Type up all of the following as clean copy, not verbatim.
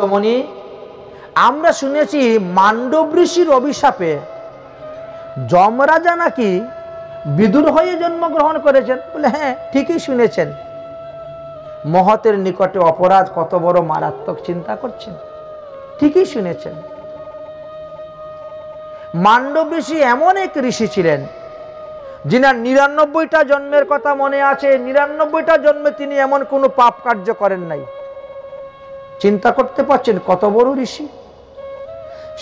মণি, আমরা শুনেছি মান্ডব ঋষির অভিশাপে যমরাজা নাকি বিদুর হয়ে জন্মগ্রহণ করেছেন। বলে হ্যাঁ, ঠিকই শুনেছেন। মহতের নিকটে অপরাধ কত বড় মারাত্মক চিন্তা করছেন। ঠিকই শুনেছেন। মান্ডব ঋষি এমন এক ঋষি ছিলেন যিনার ৯৯টা জন্মের কথা মনে আছে। ৯৯টা জন্মে তিনি এমন কোনো পাপ কার্য করেন নাই। চিন্তা করতে পারছেন কত বড় ঋষি।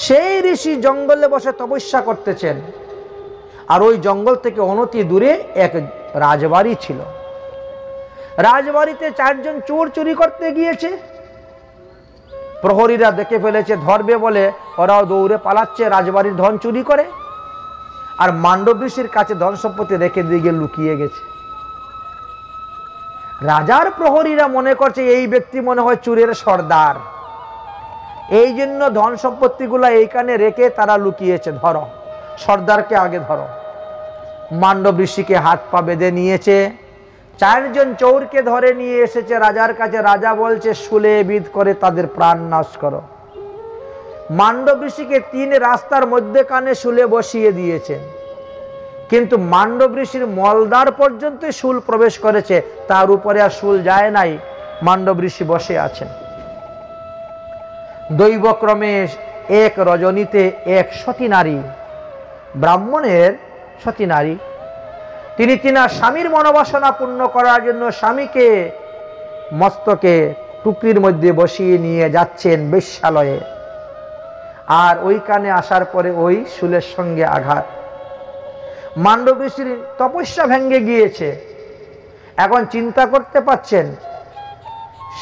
সেই ঋষি জঙ্গলে বসে তপস্যা করতেছেন। আর ওই জঙ্গল থেকে অনতি দূরে এক রাজবাড়ি ছিল। রাজবাড়িতে ৪ জন চোর চুরি করতে গিয়েছে। প্রহরীরা দেখে ফেলেছে, ধরবে বলে ওরাও দৌড়ে পালাচ্ছে রাজবাড়ির ধন চুরি করে। আর মান্ডব ঋষির কাছে ধন সম্পত্তি রেখে দিয়ে লুকিয়ে গেছে। রাজার প্রহরীরা মনে করছে এই ব্যক্তি মনে হয় চোরের সর্দার, এই জন্য ধন সম্পত্তিগুলা এইখানে রেখে তারা লুকিয়েছে। ধরো, সর্দারকে আগে ধরো। মান্ডব ঋষিকে হাত পা বেঁধে নিয়েছে। ৪ জন চোরকে ধরে নিয়ে এসেছে রাজার কাছে। রাজা বলছে শুলে বিধ করে তাদের প্রাণ নাশ করো। মান্ডব ঋষিকে ৩ রাস্তার মধ্যেখানে শুলে বসিয়ে দিয়েছেন, কিন্তু মান্ডব ঋষির মলদ্বার পর্যন্ত শুল প্রবেশ করেছে, তার উপরে আর শুল যায় নাই। মান্ডব ঋষি বসে আছেন। দৈবক্রমে এক রজনীতে এক সতী নারী, ব্রাহ্মণের সতী নারী, তিনি তিনার স্বামীর মনোবাসনা পূর্ণ করার জন্য স্বামীকে মস্তকে টুকরির মধ্যে বসিয়ে নিয়ে যাচ্ছেন বেশ্যালয়ে। আর ওইখানে আসার পরে ওই শুলের সঙ্গে আঘাত। মান্ডব ঋষির তপস্যা ভেঙে গিয়েছে। এখন চিন্তা করতে পাচ্ছেন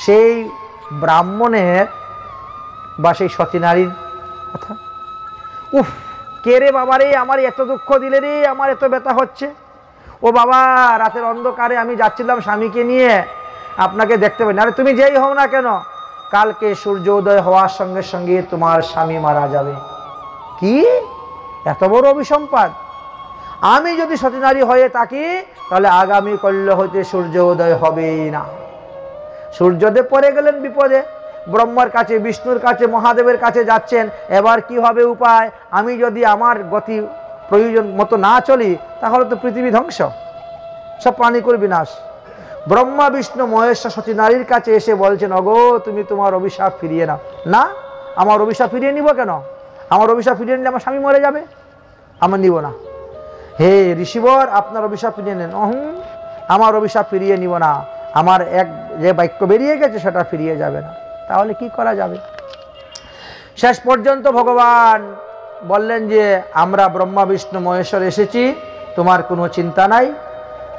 সেই ব্রাহ্মণের বা সেই সতী নারীর কথা। উফ, কে রে বাবা রে, আমার এত দুঃখ দিলে রে, আমার এত ব্যথা হচ্ছে। ও বাবা, রাতের অন্ধকারে আমি যাচ্ছিলাম স্বামীকে নিয়ে, আপনাকে দেখতে পাই না। আরে তুমি যেই হও না কেন, কালকে সূর্য উদয় হওয়ার সঙ্গে সঙ্গে তোমার স্বামী মারা যাবে। কি এত বড় অভিসম্পাদ! আমি যদি সতী নারী হয়ে থাকি তাহলে আগামী কল্য হইতে সূর্য উদয় হবেই না। সূর্যদেব পড়ে গেলেন বিপদে, ব্রহ্মার কাছে, বিষ্ণুর কাছে, মহাদেবের কাছে যাচ্ছেন। এবার কি হবে উপায়? আমি যদি আমার গতি প্রয়োজন মতো না চলি তাহলে তো পৃথিবী ধ্বংস, সব প্রাণীকুল বিনাশ। ব্রহ্মা বিষ্ণু মহেশ্বর সতী নারীর কাছে এসে বলছেন, ওগো তুমি তোমার অভিশাপ ফিরিয়ে নাও। না, আমার অভিশাপ ফিরিয়ে নিব কেন? আমার অভিশাপ ফিরিয়ে নিলে আমার স্বামী মরে যাবে, আমার নিব না। হে ঋষিবর, আপনার অভিশাপ ফিরিয়ে নেন। আমার অভিশাপ ফিরিয়ে নিব না, আমার যে বাক্য বেরিয়ে গেছে সেটা ফিরিয়ে যাবে না। তাহলে কি করা যাবে? শেষ পর্যন্ত ভগবান বললেন যে আমরা ব্রহ্মা বিষ্ণু মহেশ্বর এসেছি, তোমার কোনো চিন্তা নাই,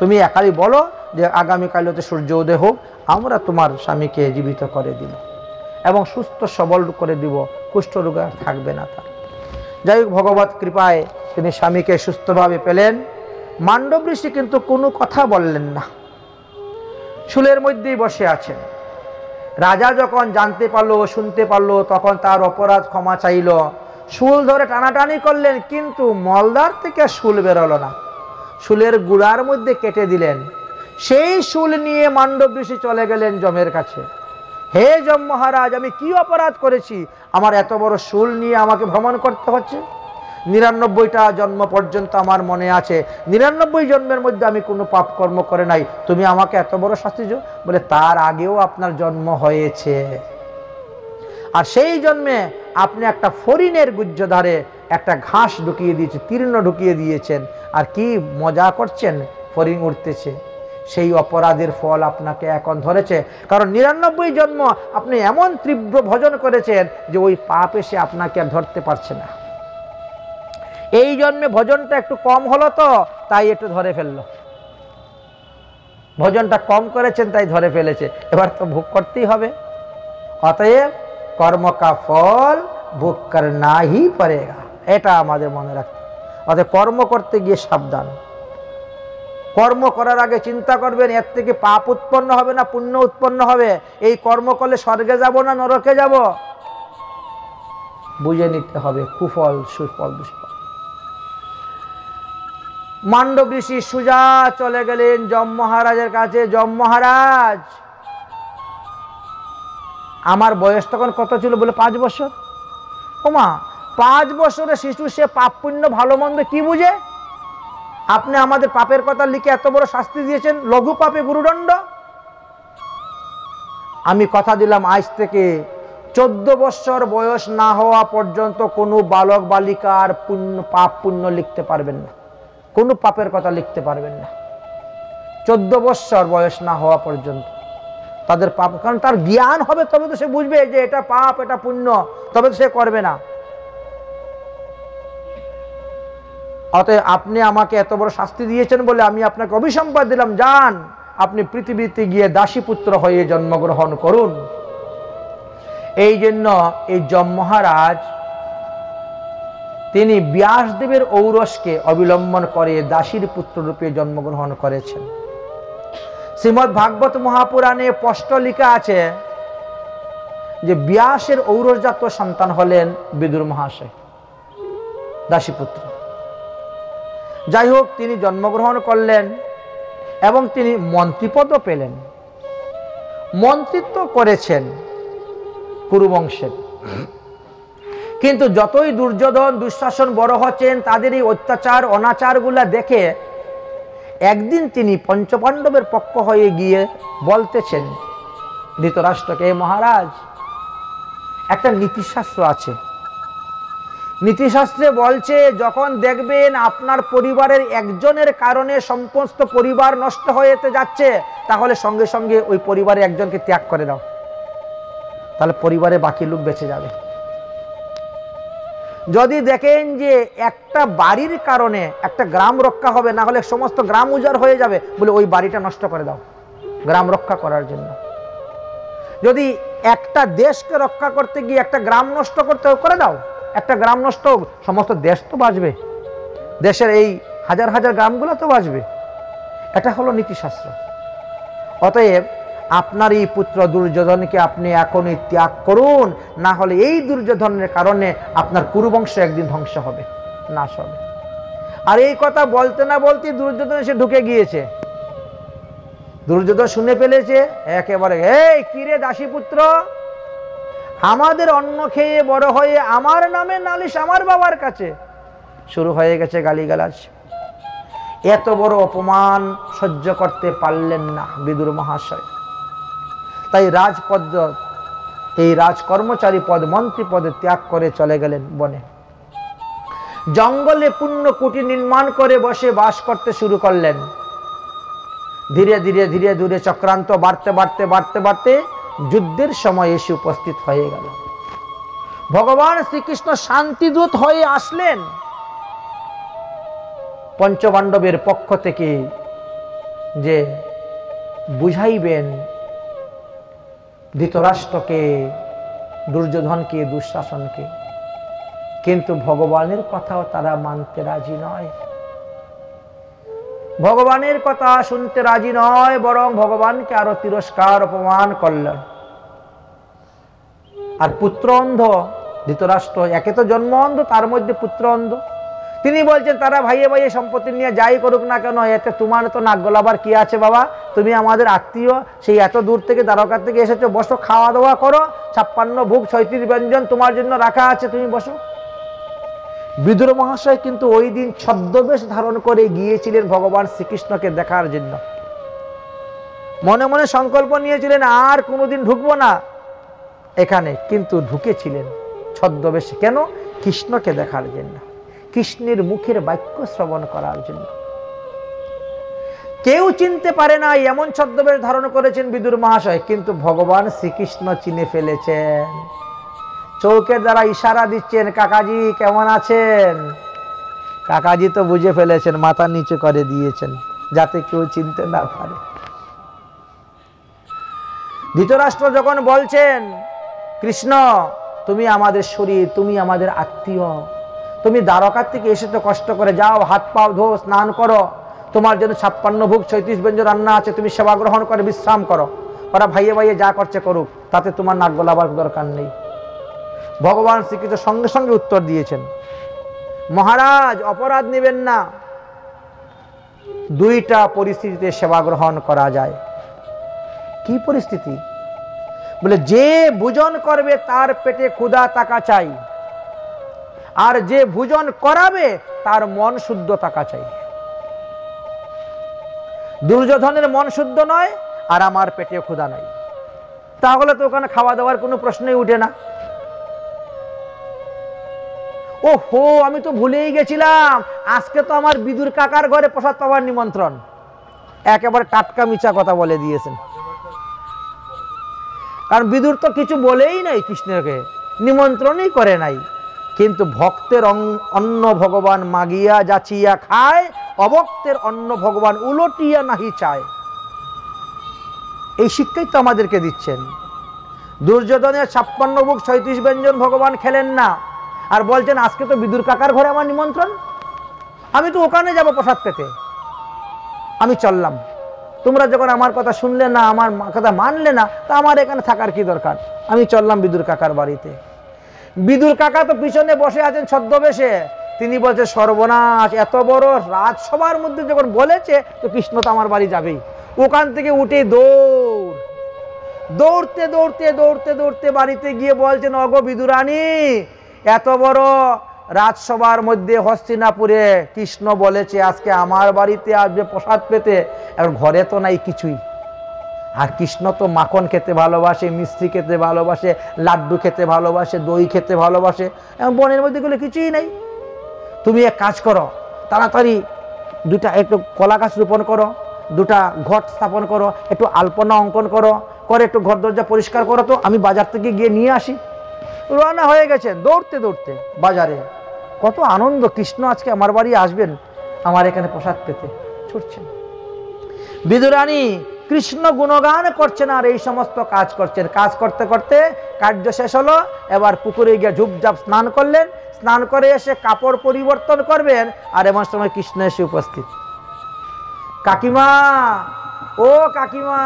তুমি একাই বলো যে আগামীকাল হতে সূর্য উদয় হোক, আমরা তোমার স্বামীকে জীবিত করে দিব এবং সুস্থ সবল করে দিব, কুষ্ঠরোগ আর থাকবে না তার। যাই হোক, ভগবত কৃপায় তিনি স্বামীকে সুস্থভাবে পেলেন। মান্ডব ঋষি কিন্তু কোনো কথা বললেন না, শুলের মধ্যেই বসে আছেন। রাজা যখন জানতে পারলো, শুনতে পারলো, তখন তার অপরাধ ক্ষমা চাইল, শুল ধরে টানাটানি করলেন, কিন্তু মলদ্বার থেকে শুল বেরোলো না, শুলের গুড়ার মধ্যে কেটে দিলেন। সেই শুল নিয়ে মান্ডব ঋষি চলে গেলেন যমের কাছে। হে যম মহারাজ, আমি কি অপরাধ করেছি? আমার এত বড় শুল নিয়ে আমাকে ভ্রমণ করতে হচ্ছে। ৯৯টা জন্ম পর্যন্ত আমার মনে আছে, ৯৯ জন্মের মধ্যে আমি কোনো পাপ কর্ম করে নাই, তুমি আমাকে এত বড় শাস্তি দিও? বলে তার আগেও আপনার জন্ম হয়েছে, আর সেই জন্মে আপনি একটা ফরিনের গুহ্যধারে একটা ঘাস ঢুকিয়ে দিয়েছে, তীর্ণ ঢুকিয়ে দিয়েছেন, আর কি মজা করছেন, ফরিন উঠতেছে। সেই অপরাধের ফল আপনাকে এখন ধরেছে, কারণ ৯৯ জন্ম আপনি এমন তীব্র ভজন করেছেন যে ওই পাপ এসে আপনাকে আর ধরতে পারছে না। এই জন্মে ভজনটা একটু কম হলো তো তাই একটু ধরে ফেললো, ভজনটা কম করেছেন তাই ধরে ফেলেছে, এবার তো ভোগ করতেই হবে। অতএব কর্ম কা ফল ভোগ করনা হি পড়েগা, এটা আমাদের মনে রাখতে। অতএব কর্ম করতে গিয়ে সাবধান। কর্ম করার আগে চিন্তা করবেন এর থেকে পাপ উৎপন্ন হবে না পুণ্য উৎপন্ন হবে, এই কর্ম করলে স্বর্গে যাব না নরকে যাব, বুঝে নিতে হবে কুফল সুফল দুষ্ফল। মান্ডব ঋষি সুজা চলে গেলেন যম মহারাজের কাছে। যম মহারাজ, আমার বয়স তখন কত ছিল? বলে 5 বছর। ওমা, 5 বছরের শিশু, সে পাপ পুণ্য ভালো মন্দ কি বুঝে? আপনি আমাদের পাপের কথা লিখে এত বড় শাস্তি দিয়েছেন, লঘু পাপে গুরুদণ্ড। আমি কথা দিলাম আজ থেকে 14 বছর বয়স না হওয়া পর্যন্ত কোনো বালক বালিকার পাপ পুণ্য লিখতে পারবেন না, কোনো পাপের কথা লিখতে পারবেন না 14 বছর বয়স না হওয়া পর্যন্ত তাদের পাপ। কারণ তার জ্ঞান হবে, তবে তো সে বুঝবে যে এটা পাপ এটা পুণ্য, তবে তো সে করবে না। অতএব আপনি আমাকে এত বড় শাস্তি দিয়েছেন বলে আমি আপনাকে অভিসম্পাদ দিলাম, যান আপনি পৃথিবীতে গিয়ে দাসীপুত্র হয়ে জন্মগ্রহণ করুন। এই জন্য এই যম মহারাজ তিনি ব্যাসদেবের ঔরসকে অবলম্বন করে দাসীর পুত্র রূপে জন্মগ্রহণ করেছেন। শ্রীমদ্ ভাগবত মহাপুরাণে স্পষ্ট লেখা আছে যে ব্যাসের ঔরসজাত সন্তান হলেন বিদুর মহাশয়, দাসীপুত্র। যাই হোক, তিনি জন্মগ্রহণ করলেন এবং তিনি মন্ত্রীপদও পেলেন, মন্ত্রিত্ব করেছেন কুরুবংশের। কিন্তু যতই দুর্যোধন দুঃশাসন বড় হচ্ছেন, তাদের এই অত্যাচার অনাচারগুলা দেখে একদিন তিনি পঞ্চপাণ্ডবের পক্ষ হয়ে গিয়ে বলতেছেন ধৃতরাষ্ট্রকে, মহারাজ একটা নীতিশাস্ত্র আছে, নীতিশাস্ত্রে বলছে যখন দেখবেন আপনার পরিবারের একজনের কারণে সমস্ত পরিবার নষ্ট হয়ে যাচ্ছে, তাহলে সঙ্গে সঙ্গে ওই পরিবারে একজনকে ত্যাগ করে দাও, তাহলে পরিবারে বাকি লোক বেঁচে যাবে। যদি দেখেন যে একটা বাড়ির কারণে একটা গ্রাম রক্ষা হবে, না হলে সমস্ত গ্রাম উজাড় হয়ে যাবে, বলে ওই বাড়িটা নষ্ট করে দাও গ্রাম রক্ষা করার জন্য। যদি একটা দেশকে রক্ষা করতে গিয়ে একটা গ্রাম নষ্ট করতে করে দাও, একটা গ্রাম নষ্ট, সমস্ত দেশ তো বাঁচবে, দেশের এই হাজার হাজার গ্রামগুলো তো বাঁচবে। এটা হলো নীতিশাস্ত্র। অতএব আপনার এই পুত্র দুর্যোধনকে আপনি এখনই ত্যাগ করুন, না হলে এই দুর্যোধনের কারণে আপনার কুরুবংশ একদিন ধ্বংস হবে, নাশ হবে। আর এই কথা বলতে না বলতে দুর্যোধন এসে ঢুকে গিয়েছে। দুর্যোধন শুনে ফেলেছে একেবারে, এই কিরে দাসীপুত্র, আমাদের অন্ন খেয়ে বড় হয়ে আমার নামে নালিশ আমার বাবার কাছে। শুরু হয়ে গেছে গালিগালাজ। এত বড় অপমান সহ্য করতে পারলেন না বিদুর মহাশয়। তাই রাজপদ, এই রাজকর্মচারী পদ, মন্ত্রী পদে ত্যাগ করে চলে গেলেন বনে। জঙ্গলে পুণ্য কুটি নির্মাণ করে বসে বাস করতে শুরু করলেন। ধীরে ধীরে ধীরে ধীরে চক্রান্ত বাড়তে বাড়তে বাড়তে বাড়তে যুদ্ধের সময় এসে উপস্থিত হয়ে গেল। ভগবান শ্রীকৃষ্ণ শান্তিদূত হয়ে আসলেন পঞ্চপাণ্ডবের পক্ষ থেকে, যে বুঝাইবেন ধৃতরাষ্ট্রকে, দুর্যোধনকে, দুঃশাসনকে। কিন্তু ভগবানের কথাও তারা মানতে রাজি নয়, ভগবানের কথা শুনতে রাজি নয়, বরং ভগবানকে আরো তিরস্কার অপমান করলেন। আর পুত্র অন্ধ ধৃতরাষ্ট্র, একে তো জন্ম অন্ধ, তার মধ্যে পুত্র অন্ধ। তিনি বলছেন তারা ভাইয়ে ভাইয়ে সম্পত্তি নিয়ে যাই করুক না কেন, এতে তোমার তো নাক গলাবার কি আছে বাবা, তুমি আমাদের আত্মীয়, সেই এত দূর থেকে দ্বারকা থেকে এসেছো, বসো খাওয়া দাওয়া করো, 56 ভোগ 36 ব্যঞ্জন তোমার জন্য রাখা আছে, তুমি বসো। বিদুর মহাশয় কিন্তু ওই দিন ছদ্মবেশ ধারণ করে গিয়েছিলেন ভগবান শ্রীকৃষ্ণকে দেখার জন্য। মনে মনে সংকল্প নিয়েছিলেন আর কোনোদিন ঢুকবো না এখানে, কিন্তু ঢুকেছিলেন ছদ্মবেশে। কেন? কৃষ্ণকে দেখার জন্য, কৃষ্ণের মুখের বাক্য শ্রবণ করার জন্য। কেউ চিনতে পারে না এমন ছদ্মবেশ ধারণ করেছেন বিদুর মহাশয়, কিন্তু ভগবান শ্রীকৃষ্ণ চিনে ফেলেছেন। চৌকের দ্বারা ইশারা দিচ্ছেন, কাকাজি কেমন আছেন? কাকাজি তো বুঝে ফেলেছেন, মাথা নিচু করে দিয়েছেন যাতে কেউ চিনতে না পারে। ধৃতরাষ্ট্র যখন বলছেন, কৃষ্ণ তুমি আমাদের শরীর, তুমি আমাদের আত্মীয়, তুমি দ্বারকার থেকে এসেছো কষ্ট করে, যাও হাত পাও ধো, স্নান করো, তোমার জন্য 56 ভোগ 36 ব্যঞ্জন রান্না আছে, তুমি সেবা গ্রহণ করে বিশ্রাম করো। ওরা ভাইয়ে ভাইয়ে যা করছে করুক, তাতে তোমার নাক গলাবার দরকার নেই। ভগবান শ্রীকৃষ্ণ সঙ্গে সঙ্গে উত্তর দিয়েছেন, মহারাজ অপরাধ নেবেন না, দুইটা পরিস্থিতিতে সেবা গ্রহণ করা যায়। কি পরিস্থিতি? বলে যে ভোজন করবে তার পেটে ক্ষুধা থাকা চাই, আর যে ভোজন করাবে তার মন শুদ্ধ থাকা চাই। দুর্যোধনের মন শুদ্ধ নয় আর আমার পেটে ক্ষুধা নাই, তাহলে তো ওখানে খাওয়া দাওয়ার কোনো প্রশ্নই উঠে না। ও হো, আমি তো ভুলেই গেছিলাম, আজকে তো আমার বিদুর কাকার ঘরে প্রসাদ পাওয়ার নিমন্ত্রণ। একেবারে টাটকা মিছা কথা বলে দিয়েছেন, কারণ বিদুর তো কিছু বলেই নাই, কৃষ্ণকে নিমন্ত্রণই করে নাই। কিন্তু ভক্তের অন্ন ভগবান মাগিয়া যাচিয়া খায়, অভক্তের অন্ন ভগবান উলটিয়া নাহি চায়। এই শিক্ষাই তো আমাদেরকে দিচ্ছেন। দুর্যোধনের 56 ভোগ 37 ব্যঞ্জন ভগবান খেলেন না, আর বলছেন আজকে তো বিদুর কাকার ঘরে আমার নিমন্ত্রণ, আমি তো ওখানে যাব প্রসাদ পেতে। আমি চললাম, তোমরা যখন আমার কথা শুনলে না, আমার কথা মানলে না, তা আমার এখানে থাকার কি দরকার। আমি চললাম বিদুর কাকার বাড়িতে। বিদুর কাকা তো পিছনে বসে আছেন ছদ্মবেশে। তিনি বলছে সর্বনাশ, এত বড় রাজসভার মধ্যে যখন বলেছে তো কৃষ্ণ তো আমার বাড়ি যাবেই। ওখান থেকে উঠে দৌড়তে দৌড়তে দৌড়তে দৌড়তে বাড়িতে গিয়ে বলছেন, অগো বিদুরানী, এত বড় রাজসভার মধ্যে হস্তিনাপুরে কৃষ্ণ বলেছে আজকে আমার বাড়িতে আসবে প্রসাদ পেতে, এখন ঘরে তো নাই কিছুই। আর কৃষ্ণ তো মাখন খেতে ভালোবাসে, মিষ্টি খেতে ভালোবাসে, লাড্ডু খেতে ভালোবাসে, দই খেতে ভালোবাসে, এখন বনের মধ্যে গেলে কিছুই নেই। তুমি এক কাজ করো, তাড়াতাড়ি দুটা একটু কলা গাছ রোপণ করো, দুটা ঘট স্থাপন করো, একটু আলপনা অঙ্কন করো, করে একটু ঘর দরজা পরিষ্কার করো, তো আমি বাজার থেকে গিয়ে নিয়ে আসি। রওনা হয়ে গেছেন দৌড়তে দৌড়তে বাজারে। কত আনন্দ, কৃষ্ণ আজকে আমার বাড়ি আসবেন, আমার এখানে প্রসাদ পেতে ছুটছেন। বিদুরানী কৃষ্ণ গুণগান করছেন আর এই সমস্ত কাজ করছেন। কাজ করতে করতে কার্য শেষ হলো, এবার পুকুরে গিয়ে ঝুপঝাপ স্নান করলেন। স্নান করে এসে কাপড় পরিবর্তন করবেন, আর এমন সময় কৃষ্ণ এসে উপস্থিত। কাকিমা, ও কাকিমা,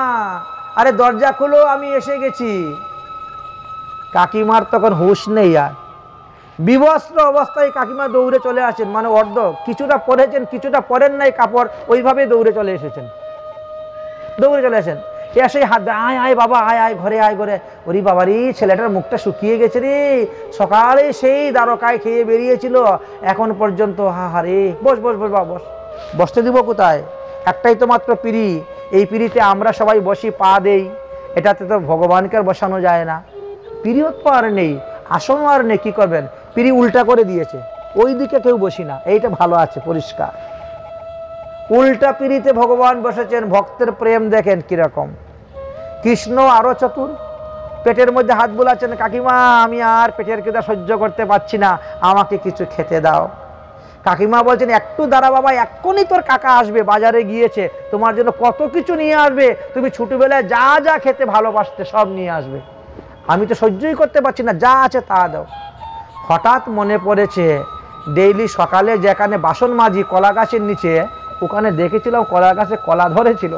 আরে দরজা খুলো, আমি এসে গেছি। কাকিমার তখন হুঁশ নেই, আর বিবস্ত্র অবস্থায় কাকিমা দৌড়ে চলে আসেন, মানে অর্ধ কিছুটা পরেছেন কিছুটা পরেন নাই কাপড়, ওইভাবে দৌড়ে চলে এসেছেন। দৌড়ে চলে আসেন, এসে হাত আয় আয় বাবা, আয় আয় ঘরে, আয় ঘরে। ওরে বাবারি, ছেলেটার মুখটা শুকিয়ে গেছে রে, সকালে সেই দ্বারকায় খেয়ে বেরিয়েছিল, এখন পর্যন্ত হাহারে। বস বস বস বাবা, বস। বসতে দিব কোথায়? একটাই তো মাত্র পিঁড়ি, এই পিঁড়িতে আমরা সবাই বসি, পা দেই, এটাতে তো ভগবানকে আর বসানো যায় না। পিঁড়িও তো আর নেই, আসনও আর নেই, কি করবেন? পিঁড়ি উল্টা করে দিয়েছে, ওই দিকে কেউ বসি না, এইটা ভালো আছে পরিষ্কার। উল্টা পিঁড়িতে ভগবান বসেছেন। ভক্তের প্রেম দেখেন কিরকম। কৃষ্ণ আরো চতুর, পেটের মধ্যে হাত বুলাচ্ছেন, কাকিমা আমি আর পেটের খিদা সহ্য করতে পারছি না, আমাকে কিছু খেতে দাও। কাকিমা বলছেন, একটু দাঁড়া বাবা, এক্ষুনি তোর কাকা আসবে, বাজারে গিয়েছে, তোমার জন্য কত কিছু নিয়ে আসবে, তুমি ছোটবেলায় যা যা খেতে ভালোবাসতে সব নিয়ে আসবে, আমি তো সহ্যই করতে পারছি না, যা আছে তা দাও। হঠাৎ মনে পড়েছে ডেইলি সকালে যেখানে বাসন মাজি কলা গাছের নিচে, ওখানে দেখেছিলাম কলা গাছে কলা ধরেছিল,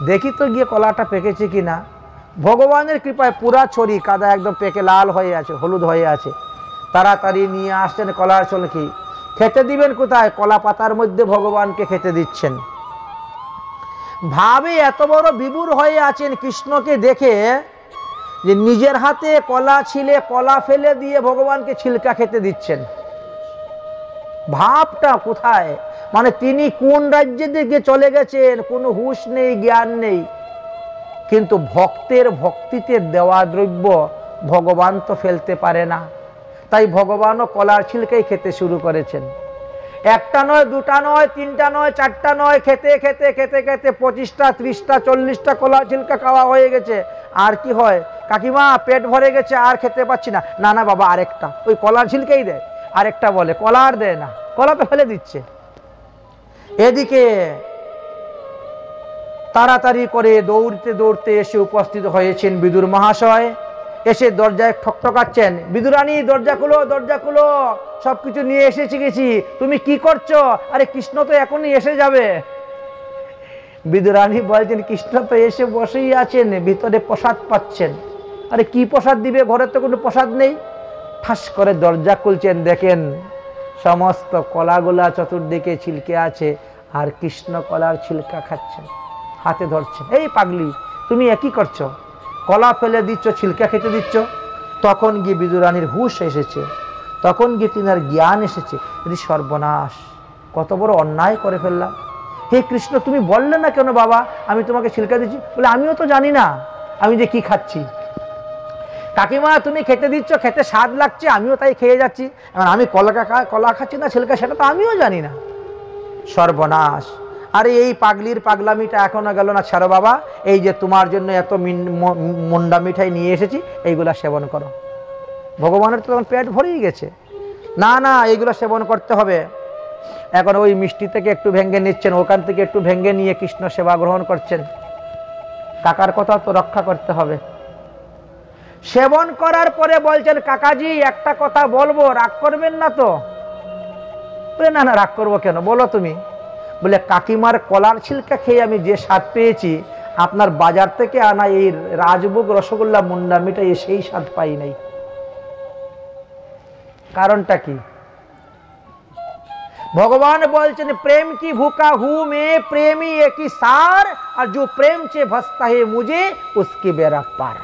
দেখি তো গিয়ে কলাটা পেকেছে কিনা। ভগবানের কৃপায় পুরা ছড়ি কাদা একদম পেকে লাল হয়ে আছে, হলুদ হয়ে আছে। তাড়াতাড়ি নিয়ে আসছেন কলার ছলকি। খেতে দিবেন কোথায়? কলা পাতার মধ্যে ভগবানকে খেতে দিচ্ছেন। ভাবে এত বড় বিভুর হয়ে আছেন, কৃষ্ণকে দেখে যে নিজের হাতে কলা ছিলে কলা ফেলে দিয়ে ভগবানকে ছিলকা খেতে দিচ্ছেন। ভাবটা কোথায়, মানে তিনি কোন রাজ্যে দিকে চলে গেছেন, কোনো হুঁশ নেই, জ্ঞান নেই। কিন্তু ভক্তের ভক্তিতে দেওয়া দ্রব্য ভগবান তো ফেলতে পারে না, তাই ভগবানও কলার ছিলকাই খেতে শুরু করেছেন। একটা নয়, দুটা নয়, তিনটা নয়, চারটা নয়, খেতে খেতে খেতে খেতে 25টা 30টা 40টা কলার ছিলকা খাওয়া হয়ে গেছে। আর কি হয়, কাকিমা পেট ভরে গেছে আর খেতে পাচ্ছি না, না না বাবা আরেকটা, ওই কলার ছিলকাই দেয়। আরেকটা বলে, কলা আর দেয় না, কলা তো ফেলে দিচ্ছে। এদিকে তাড়াতাড়ি করে দৌড়তে দৌড়তে এসে উপস্থিত হয়েছেন বিদুর মহাশয়। এসে দরজায় ঠকঠকাচ্ছেন, বিদুরানী দরজা খুলো, দরজা খুলো, সবকিছু নিয়ে এসেছি গেছি, তুমি কি করছো? আরে কৃষ্ণ তো এখনই এসে যাবে। বিদুরানী বলছেন, কৃষ্ণ তো এসে বসেই আছেন, ভিতরে প্রসাদ পাচ্ছেন। আরে কি প্রসাদ দিবে, ঘরে তো কোনো প্রসাদ নেই। ঠাস করে দরজা খুলছেন, দেখেন সমস্ত কলাগুলা চতুর্দিকে ছিলকে আছে, আর কৃষ্ণ কলার ছিলকা খাচ্ছেন, হাতে ধরছেন। এই পাগলি, তুমি একই করছো, কলা ফেলে দিচ্ছ, ছিলকা খেতে দিচ্ছ। তখন গিয়ে বিদুরানীর হুঁশ এসেছে, তখন গিয়ে তিনার জ্ঞান এসেছে, সর্বনাশ, কত বড় অন্যায় করে ফেললাম। হে কৃষ্ণ, তুমি বললে না কেন বাবা আমি তোমাকে ছিলকা দিচ্ছি? বলে আমিও তো জানি না আমি যে কি খাচ্ছি। কাকিমা তুমি খেতে দিচ্ছ, খেতে স্বাদ লাগছে, আমিও তাই খেয়ে যাচ্ছি। এবার আমি কলা খাচ্ছি না ছিলকা, সেটা তো আমিও জানি না। সর্বনাশ। আরে এই পাগলির পাগলামিটা এখনো গেল না। ছাড়ো বাবা, এই যে তোমার জন্য এত মুন্ডা মিঠাই নিয়ে এসেছি, এইগুলা সেবন করো। ভগবানের তো তখন পেট ভরেই গেছে। না না, এইগুলো সেবন করতে হবে। এখন ওই মিষ্টি থেকে একটু ভেঙে নিচ্ছেন, ওখান থেকে একটু ভেঙে নিয়ে কৃষ্ণ সেবা গ্রহণ করছেন। কাকার কথা তো রক্ষা করতে হবে। সেবন করার পরে বলছেন, কাকাজি একটা কথা বলবো, রাগ করবেন না তো? বলে না না, রাগ করবো কেন, বলো তুমি। বলে কাকিমার কলার ছিলকা খেয়ে আমি যে স্বাদ পেয়েছি, আপনার বাজার থেকে আনা এই রাজভোগ রসগোল্লা মুন্ডা মিঠাই সেই স্বাদ পাই নাই। কারণটা কি? ভগবান বলছেন, প্রেম কি ভুকা হু মে প্রেমী একই সার, আর जो প্রেম চে ভস্তা হে মুঝে উসকি বেরা পার।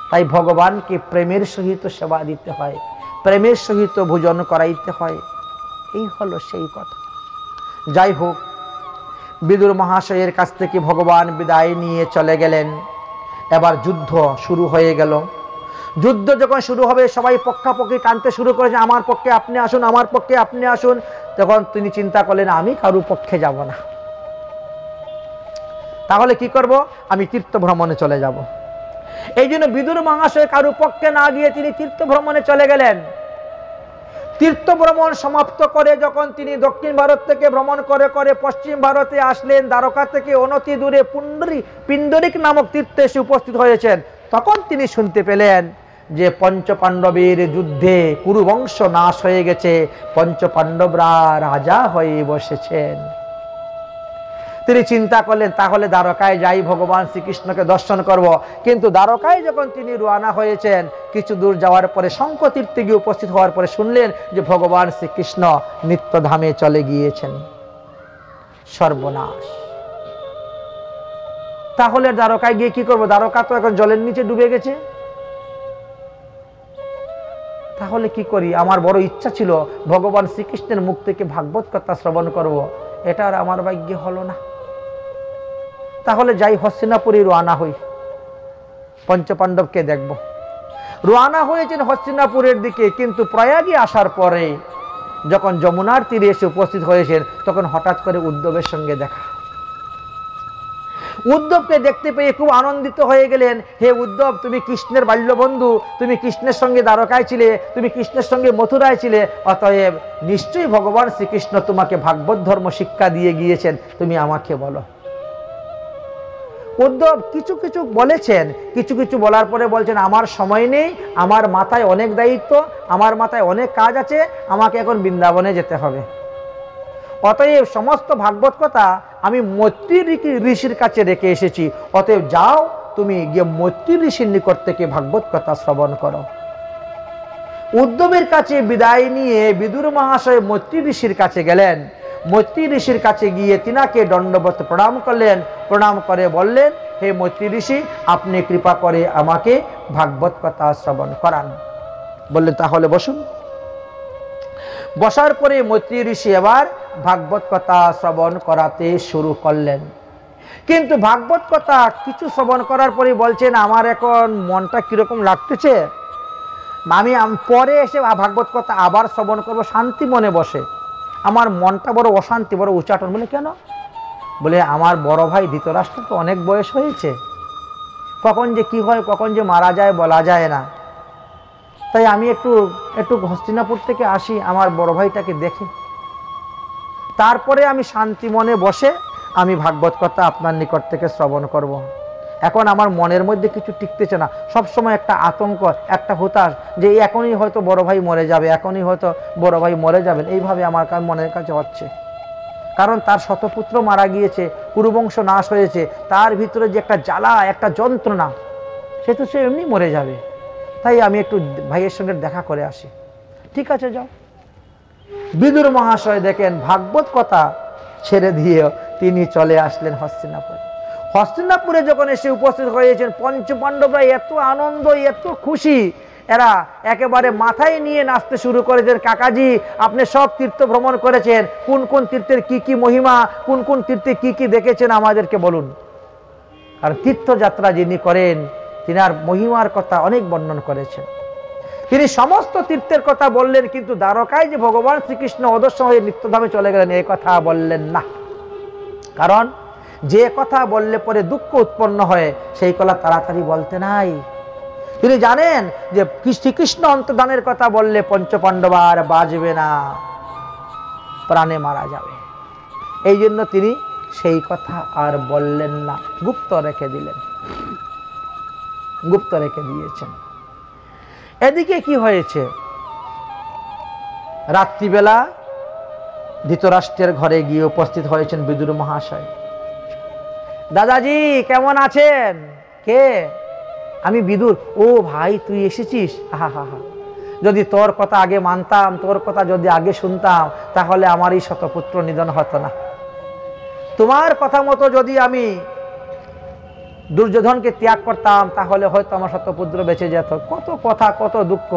তাই ভগবানকে প্রেমের সহিত সেবা দিতে হয়, প্রেমের সহিত ভোজন করাইতে হয়। এই হলো সেই কথা। যাই হোক, বিদুর মহাশয়ের কাছ থেকে ভগবান বিদায় নিয়ে চলে গেলেন। এবার যুদ্ধ শুরু হয়ে গেল। যুদ্ধ যখন শুরু হবে, সবাই পক্ষাপক্ষি টানতে শুরু করেছে, আমার পক্ষে আপনি আসুন, আমার পক্ষে আপনি আসুন। তখন তিনি চিন্তা করলেন, আমি কারো পক্ষে যাব না, তাহলে কি করব, আমি তীর্থ ভ্রমণে চলে যাব। এই জন্য বিদুর মহাশয় কারো পক্ষে না গিয়ে তিনি তীর্থ ভ্রমণে চলে গেলেন। তীর্থ ভ্রমণ সমাপ্ত করে যখন তিনি দক্ষিণ ভারত থেকে ভ্রমণ করে করে পশ্চিম ভারতে আসলেন, দ্বারকা থেকে অনতি দূরে পিণ্ডরিক নামক তীর্থে এসে উপস্থিত হয়েছেন, তখন তিনি শুনতে পেলেন যে পঞ্চপাণ্ডবের যুদ্ধে কুরুবংশ নাশ হয়ে গেছে, পঞ্চপাণ্ডবরা রাজা হয়ে বসেছেন। তিনি চিন্তা করলেন, তাহলে দ্বারকায় যাই, ভগবান শ্রীকৃষ্ণকে দর্শন করব। কিন্তু দ্বারকায় যখন তিনি রওনা হয়েছেন, কিছু দূর যাওয়ার পরে শঙ্খতীর্থে গিয়ে উপস্থিত হওয়ার পরে শুনলেন যে ভগবান শ্রীকৃষ্ণ নিত্যধামে চলে গিয়েছেন। সর্বনাশ। তাহলে দ্বারকায় গিয়ে কি করব? দ্বারকা তো এখন জলের নিচে ডুবে গেছে। তাহলে কি করি? আমার বড় ইচ্ছা ছিল ভগবান শ্রীকৃষ্ণের মুখ থেকে ভাগবত কথা শ্রবণ করব, এটা আর আমার ভাগ্যে হলো না। তাহলে যাই, হস্তিনাপুরে রওনা হই, পঞ্চপাণ্ডবকে দেখব। রওনা হয়েছেন হস্তিনাপুরের দিকে, কিন্তু প্রয়াগে আসার পরে যখন যমুনার তীরে এসে উপস্থিত হয়েছেন, তখন হঠাৎ করে উদ্ধবের সঙ্গে দেখা। উদ্ধবকে দেখতে পেয়ে খুব আনন্দিত হয়ে গেলেন। হে উদ্ধব, তুমি কৃষ্ণের বাল্যবন্ধু, তুমি কৃষ্ণের সঙ্গে দ্বারকায় ছিলে, তুমি কৃষ্ণের সঙ্গে মথুরায় ছিলে, অতএব নিশ্চয়ই ভগবান শ্রীকৃষ্ণ তোমাকে ভাগবত ধর্ম শিক্ষা দিয়ে গিয়েছেন, তুমি আমাকে বলো। উদ্ধব কিছু কিছু বলেছেন, কিছু কিছু বলার পরে বলছেন, আমার সময় নেই, আমার মাথায় অনেক দায়িত্ব, আমার মাথায় অনেক কাজ আছে, আমাকে এখন বৃন্দাবনে যেতে হবে। অতএব সমস্ত ভাগবত কথা আমি মৈত্রী ঋষির কাছে রেখে এসেছি, অতএব যাও, তুমি গিয়ে মৈত্রী ঋষির নিকট থেকে ভাগবত কথা শ্রবণ করো। উদ্ধবের কাছে বিদায় নিয়ে বিদুর মহাশয় মৈত্রী ঋষির কাছে গেলেন। মৈত্রী ঋষির কাছে গিয়ে তিনাকে দণ্ডবত প্রণাম করলেন। প্রণাম করে বললেন, হে মৈত্রী ঋষি, আপনি কৃপা করে আমাকে ভাগবত কথা শ্রবণ করান। বললেন, তাহলে বসুন। বসার পরে মৈত্রী ঋষি এবার ভাগবত কথা শ্রবণ করাতে শুরু করলেন। কিন্তু ভাগবত কথা কিছু শ্রবণ করার পরে বলছেন, আমার এখন মনটা কিরকম লাগতেছে, আমি পরে এসে ভাগবত কথা আবার শ্রবণ করব, শান্তি মনে বসে। আমার মনটা বড় অশান্তি, বড় উচ্চাটন। বলে কেন? বলে আমার বড় ভাই ধৃতরাষ্ট্র তো অনেক বয়স হয়েছে, কখন যে কি হয়, কখন যে মারা যায় বলা যায় না। তাই আমি একটু হস্তিনাপুর থেকে আসি, আমার বড় ভাইটাকে দেখে, তারপরে আমি শান্তি মনে বসে আমি ভাগবত কথা আপনার নিকট থেকে শ্রবণ করব। এখন আমার মনের মধ্যে কিছু টিকতেছে না, সব সময় একটা আতঙ্ক, একটা হতাশ, যে এখনই হয়তো বড় ভাই মরে যাবে, এখনই হয়তো বড় ভাই মরে যাবেন, এইভাবে আমার মনের কাছে হচ্ছে। কারণ তার শতপুত্র মারা গিয়েছে, কুরুবংশ নাশ হয়েছে, তার ভিতরে যে একটা জ্বালা, একটা যন্ত্রণা, সে তো সে এমনি মরে যাবে। তাই আমি একটু ভাইয়ের সঙ্গে দেখা করে আসি। ঠিক আছে, যাও। বিদুর মহাশয় দেখেন ভাগবত কথা ছেড়ে দিয়ে তিনি চলে আসলেন হস্তিনাপুর। হস্তিনাপুরে যখন এসে উপস্থিত হয়েছেন, পঞ্চপাণ্ডবরা এত আনন্দ, এত খুশি, এরা একেবারে মাথায় নিয়ে নাচতে শুরু করেছেন। কাকাজি, আপনি সব তীর্থ ভ্রমণ করেছেন, কোন কোন তীর্থের কি কি মহিমা, কোন কোন তীর্থে কি কি দেখেছেন আমাদেরকে বলুন। আর তীর্থযাত্রা যিনি করেন তিনার মহিমার কথা অনেক বর্ণন করেছেন। তিনি সমস্ত তীর্থের কথা বললেন, কিন্তু দ্বারকায় যে ভগবান শ্রীকৃষ্ণ অদর্শন হয়ে নিত্যধামে চলে গেলেন এই কথা বললেন না। কারণ যে কথা বললে পরে দুঃখ উৎপন্ন হয় সেই কথা তাড়াতাড়ি বলতে নাই। তিনি জানেন যে শ্রীকৃষ্ণ অন্তর্ধানের কথা বললে পঞ্চপাণ্ডব আর বাঁচবে না, প্রাণে মারা যাবে। এই জন্য তিনি সেই কথা আর বললেন না, গুপ্ত রেখে দিলেন, গুপ্ত রেখে দিয়েছেন। এদিকে কি হয়েছে, রাত্রিবেলা ধৃতরাষ্ট্রের ঘরে গিয়ে উপস্থিত হয়েছেন বিদুর মহাশয়। দাদাজি কেমন আছেন? কে? আমি বিদুর। ও ভাই তুই এসেছিস? হা হা হা, যদি তোর কথা আগে মানতাম, তোর কথা যদি আগে শুনতাম, তাহলে আমার এই শতপুত্র নিধন হতো না। তোমার কথা মতো যদি আমি দুর্যোধনকে ত্যাগ করতাম, তাহলে হয়তো আমার শতপুত্র বেঁচে যেত। কত কথা, কত দুঃখ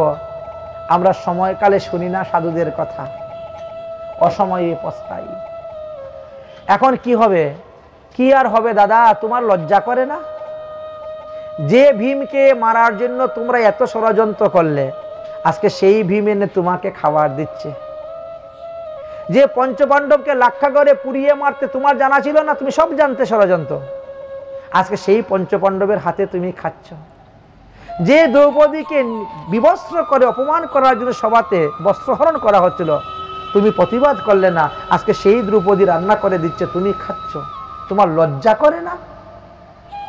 আমরা সময়কালে শুনি না সাধুদের কথা, অসময়ে পস্তাই। এখন কি হবে? কি আর হবে দাদা, তোমার লজ্জা করে না? যে ভীমকে মারার জন্য তোমরা এত ষড়যন্ত্র করলে, আজকে সেই ভীম এনে তোমাকে খাবার দিচ্ছে। যে পঞ্চপাণ্ডবকে লাক্ষা করে পুড়িয়ে মারতে তোমার জানা ছিল না, তুমি সব জানতে ষড়যন্ত্র, আজকে সেই পঞ্চপাণ্ডবের হাতে তুমি খাচ্ছ। যে দ্রৌপদীকে বিবস্ত্র করে অপমান করার জন্য সভাতে বস্ত্রহরণ করা হচ্ছিল, তুমি প্রতিবাদ করলে না, আজকে সেই দ্রৌপদী রান্না করে দিচ্ছে, তুমি খাচ্ছ। তোমার লজ্জা করে না?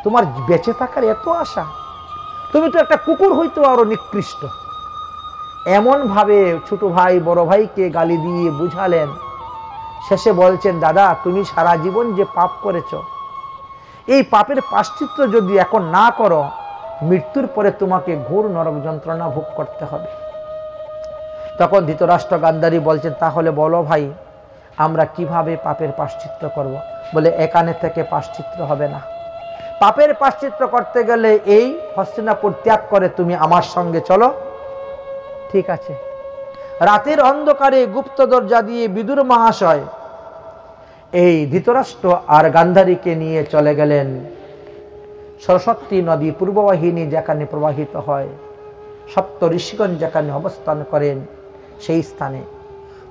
তোমার বেঁচে থাকার এত আশা, তুমি তো একটা কুকুর হইতো আরো নিকৃষ্ট। এমন ভাবে ছোট ভাই বড় ভাইকে গালি দিয়ে বুঝালেন। শেষে বলছেন, দাদা তুমি সারা জীবন যে পাপ করেছ, এই পাপের প্রায়শ্চিত্ত যদি এখন না করো, মৃত্যুর পরে তোমাকে ঘোর নরক যন্ত্রণা ভোগ করতে হবে। তখন ধৃতরাষ্ট্র গান্ধারী বলছেন, তাহলে বলো ভাই আমরা কিভাবে পাপের প্রায়শ্চিত্ত করব? বলে এখানে থেকে প্রায়শ্চিত্ত হবে না। পাপের প্রায়শ্চিত্ত করতে গেলে এই হস্তিনাপুর ত্যাগ করে তুমি আমার সঙ্গে চলো। ঠিক আছে। রাতের অন্ধকারে গুপ্ত দরজা দিয়ে বিদুর মহাশয় এই ধৃতরাষ্ট্র আর গান্ধারীকে নিয়ে চলে গেলেন সরস্বতী নদী পূর্ববাহিনী যেখানে প্রবাহিত হয়, সপ্ত ঋষিগণ যেখানে অবস্থান করেন সেই স্থানে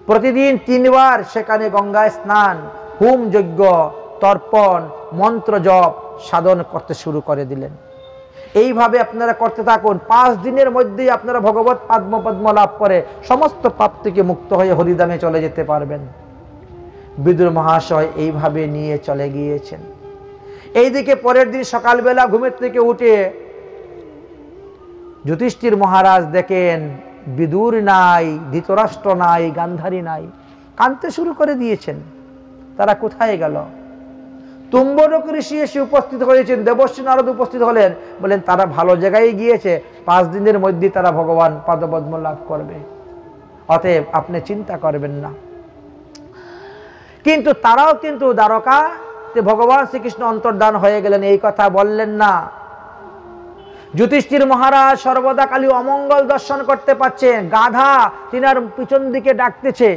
প্রতিদিন 3 বার সেখানে গঙ্গায় স্নান, হোম যজ্ঞ, তর্পণ, মন্ত্র জপ সাধন করতে শুরু করে দিলেন। এইভাবে আপনারা করতে থাকুন। 5 দিনের মধ্যেই আপনারা ভগবত পদ্ম লাভ করে সমস্ত পাপ থেকে মুক্ত হয়ে হরিধামে চলে যেতে পারবেন। বিদুর মহাশয় এইভাবে নিয়ে চলে গিয়েছেন। এইদিকে পরের দিন সকালবেলা ঘুমের থেকে উঠে যুধিষ্ঠির মহারাজ দেখেন বিদুর নাই, ধৃতরাষ্ট্র নাই, গান্ধারী নাই। কাঁদতে শুরু করে দিয়েছেন। তারা কোথায় গেল? তুম্বরক ঋষি এসে উপস্থিত হয়েছেন, দেবর্ষি নারদ উপস্থিত হলেন, বলেন তারা ভালো জায়গায় গিয়েছে, 5 দিনের মধ্যে তারা ভগবান পদপদ্ম লাভ করবে, অতএব আপনি চিন্তা করবেন না। কিন্তু তারাও কিন্তু দ্বারকাতে ভগবান শ্রীকৃষ্ণ অন্তর্ধান হয়ে গেলেন এই কথা বললেন না। যুধিষ্ঠির মহারাজ সর্বদা খালি অমঙ্গল দর্শন করতে পাচ্ছেন। গাধা তিনার পিছন দিকে ডাকতেছে,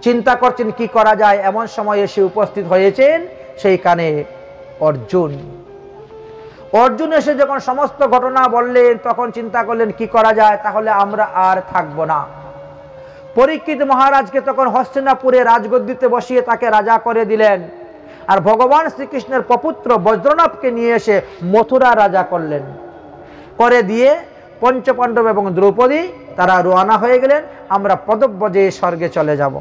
চিন্তা করছেন কি করা যায়। এমন সময় এসে উপস্থিত হয়েছেন সেইখানে অর্জুন। অর্জুন এসে যখন সমস্ত ঘটনা বললেন, তখন চিন্তা করলেন কি করা যায়, তাহলে আমরা আর থাকবো না। পরীক্ষিত মহারাজকে তখন হস্তিনাপুরে রাজগদ্দিতে বসিয়ে তাকে রাজা করে দিলেন। আর ভগবান শ্রীকৃষ্ণের প্রপুত্র বজ্রনাভকে নিয়ে এসে মথুরা রাজা করলেন। করে দিয়ে পঞ্চপাণ্ডব এবং দ্রৌপদী তারা রওনা হয়ে গেলেন, আমরা পদব্রজে স্বর্গে চলে যাব।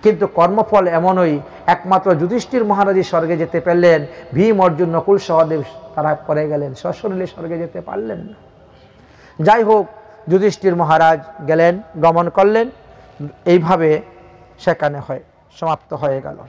কিন্তু কর্মফল এমনই, একমাত্র যুধিষ্ঠির মহারাজই স্বর্গে যেতে পারলেন। ভীম, অর্জুন, নকুল, সহদেব তারা পরে গেলেন, সশরীরে স্বর্গে যেতে পারলেন না। যাই হোক, যুধিষ্ঠির মহারাজ গেলেন, গমন করলেন। এইভাবে সেখানে সমাপ্ত হয়ে গেল।